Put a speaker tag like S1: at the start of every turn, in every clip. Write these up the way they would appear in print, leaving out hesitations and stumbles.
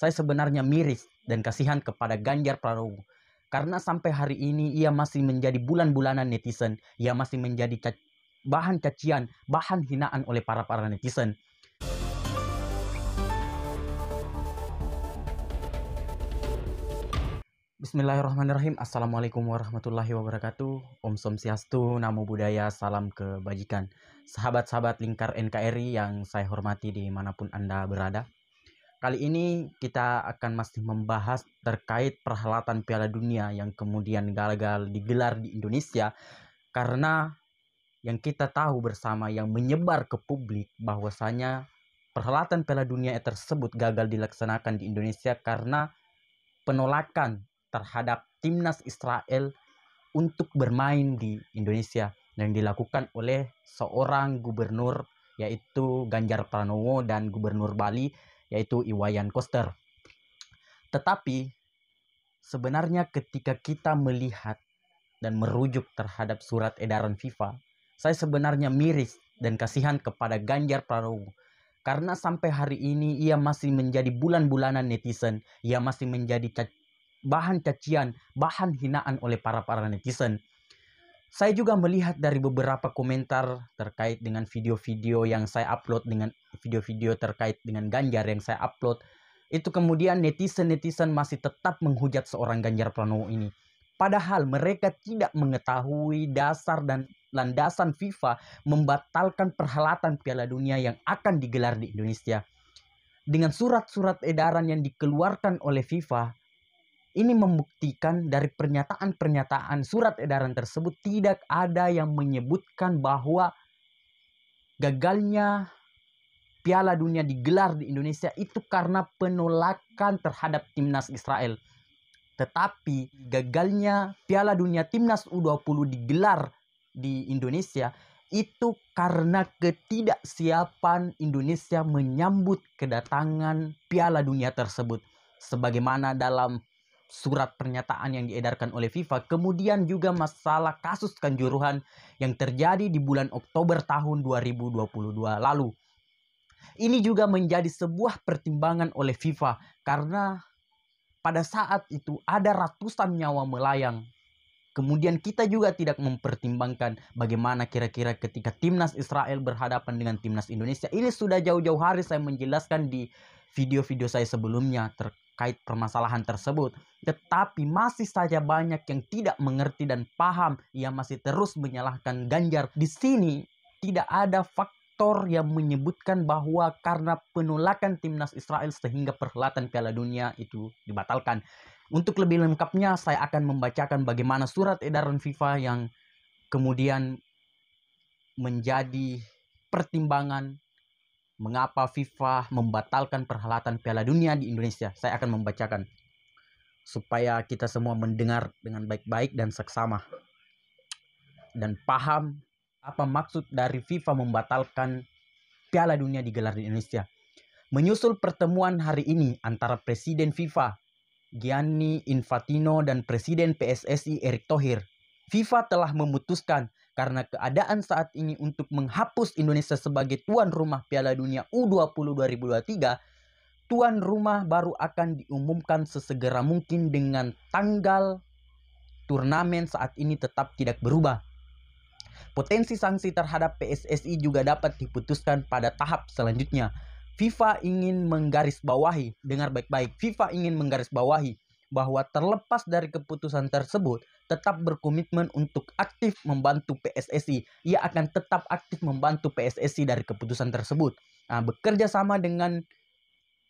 S1: Saya sebenarnya miris dan kasihan kepada Ganjar Pranowo. Karena sampai hari ini ia masih menjadi bulan-bulanan netizen. Ia masih menjadi bahan cacian, bahan hinaan oleh para netizen. Bismillahirrahmanirrahim. Assalamualaikum warahmatullahi wabarakatuh. Om Swastiastu, Namo Buddhaya, salam kebajikan. Sahabat-sahabat lingkar NKRI yang saya hormati dimanapun Anda berada. Kali ini kita akan masih membahas terkait perhelatan Piala Dunia yang kemudian gagal digelar di Indonesia. Karena yang kita tahu bersama, yang menyebar ke publik bahwasanya perhelatan Piala Dunia tersebut gagal dilaksanakan di Indonesia karena penolakan terhadap timnas Israel untuk bermain di Indonesia yang dilakukan oleh seorang gubernur, yaitu Ganjar Pranowo, dan gubernur Bali yaitu Iwayan Koster. Tetapi sebenarnya ketika kita melihat dan merujuk terhadap surat edaran FIFA, saya sebenarnya miris dan kasihan kepada Ganjar Pranowo. Karena sampai hari ini ia masih menjadi bulan-bulanan netizen. Ia masih menjadi bahan cacian, bahan hinaan oleh para netizen. Saya juga melihat dari beberapa komentar terkait dengan video-video yang saya upload, dengan video-video terkait dengan Ganjar yang saya upload. Itu kemudian netizen-netizen masih tetap menghujat seorang Ganjar Pranowo ini. Padahal mereka tidak mengetahui dasar dan landasan FIFA membatalkan perhelatan Piala Dunia yang akan digelar di Indonesia. Dengan surat-surat edaran yang dikeluarkan oleh FIFA, ini membuktikan dari pernyataan-pernyataan surat edaran tersebut tidak ada yang menyebutkan bahwa gagalnya Piala Dunia digelar di Indonesia itu karena penolakan terhadap timnas Israel. Tetapi gagalnya Piala Dunia timnas U20 digelar di Indonesia itu karena ketidaksiapan Indonesia menyambut kedatangan Piala Dunia tersebut. Sebagaimana dalam surat pernyataan yang diedarkan oleh FIFA, kemudian juga masalah kasus Kanjuruhan yang terjadi di bulan Oktober tahun 2022 lalu. Ini juga menjadi sebuah pertimbangan oleh FIFA karena pada saat itu ada ratusan nyawa melayang. Kemudian kita juga tidak mempertimbangkan bagaimana kira-kira ketika timnas Israel berhadapan dengan timnas Indonesia. Ini sudah jauh-jauh hari saya menjelaskan di video-video saya sebelumnya terkait permasalahan tersebut. Tetapi masih saja banyak yang tidak mengerti dan paham. Ia masih terus menyalahkan Ganjar. Di sini tidak ada faktor yang menyebutkan bahwa karena penolakan timnas Israel sehingga perhelatan Piala Dunia itu dibatalkan. Untuk lebih lengkapnya saya akan membacakan bagaimana surat edaran FIFA yang kemudian menjadi pertimbangan mengapa FIFA membatalkan perhelatan Piala Dunia di Indonesia. Saya akan membacakan supaya kita semua mendengar dengan baik-baik dan seksama dan paham apa maksud dari FIFA membatalkan Piala Dunia digelar di Indonesia. Menyusul pertemuan hari ini antara Presiden FIFA Gianni Infantino dan Presiden PSSI Erick Thohir, FIFA telah memutuskan karena keadaan saat ini untuk menghapus Indonesia sebagai tuan rumah Piala Dunia U20 2023, tuan rumah baru akan diumumkan sesegera mungkin dengan tanggal turnamen saat ini tetap tidak berubah. Potensi sanksi terhadap PSSI juga dapat diputuskan pada tahap selanjutnya. FIFA ingin menggarisbawahi, dengar baik-baik, FIFA ingin menggarisbawahi bahwa terlepas dari keputusan tersebut, tetap berkomitmen untuk aktif membantu PSSI. Ia akan tetap aktif membantu PSSI dari keputusan tersebut. Bekerja sama dengan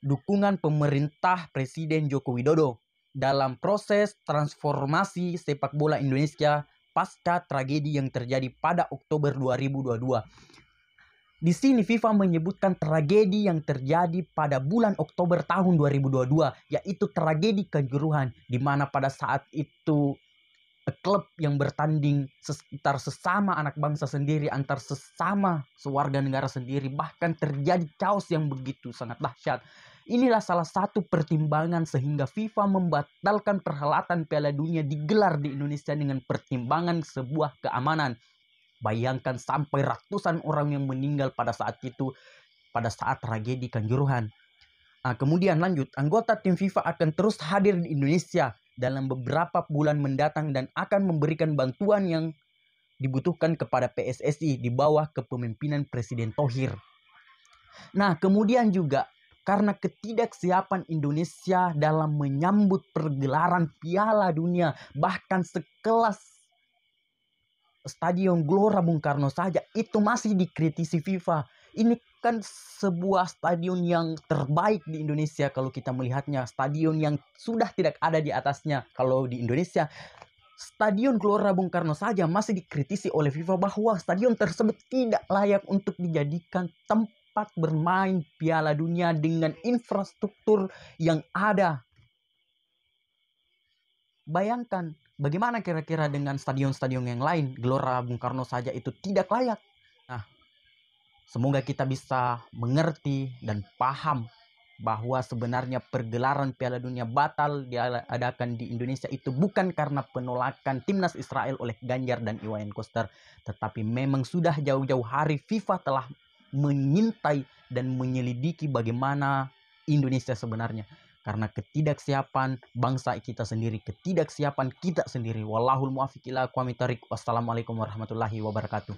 S1: dukungan pemerintah Presiden Joko Widodo dalam proses transformasi sepak bola Indonesia pasca tragedi yang terjadi pada Oktober 2022. Di sini FIFA menyebutkan tragedi yang terjadi pada bulan Oktober tahun 2022, yaitu tragedi Kanjuruhan, di mana pada saat itu klub yang bertanding antar sesama anak bangsa sendiri, antar sesama sewarga negara sendiri, bahkan terjadi chaos yang begitu sangat dahsyat. Inilah salah satu pertimbangan sehingga FIFA membatalkan perhelatan Piala Dunia digelar di Indonesia dengan pertimbangan sebuah keamanan. Bayangkan sampai ratusan orang yang meninggal pada saat itu, pada saat tragedi Kanjuruhan. Kemudian lanjut, anggota tim FIFA akan terus hadir di Indonesia dalam beberapa bulan mendatang dan akan memberikan bantuan yang dibutuhkan kepada PSSI di bawah kepemimpinan Presiden Thohir. Nah, kemudian juga karena ketidaksiapan Indonesia dalam menyambut pergelaran Piala Dunia, bahkan sekelas Stadion Gelora Bung Karno saja itu masih dikritisi FIFA. Ini kan sebuah stadion yang terbaik di Indonesia kalau kita melihatnya. Stadion yang sudah tidak ada di atasnya. Kalau di Indonesia, Stadion Gelora Bung Karno saja masih dikritisi oleh FIFA bahwa stadion tersebut tidak layak untuk dijadikan tempat bermain Piala Dunia dengan infrastruktur yang ada. Bayangkan bagaimana kira-kira dengan stadion-stadion yang lain. Gelora Bung Karno saja itu tidak layak. Nah, semoga kita bisa mengerti dan paham bahwa sebenarnya pergelaran Piala Dunia batal diadakan di Indonesia itu bukan karena penolakan timnas Israel oleh Ganjar dan Iwayan Koster, tetapi memang sudah jauh-jauh hari FIFA telah mengintai dan menyelidiki bagaimana Indonesia sebenarnya. Karena ketidaksiapan bangsa kita sendiri, ketidaksiapan kita sendiri. Wallahul muwaffiq ila aqwamit thoriq. Wassalamualaikum warahmatullahi wabarakatuh.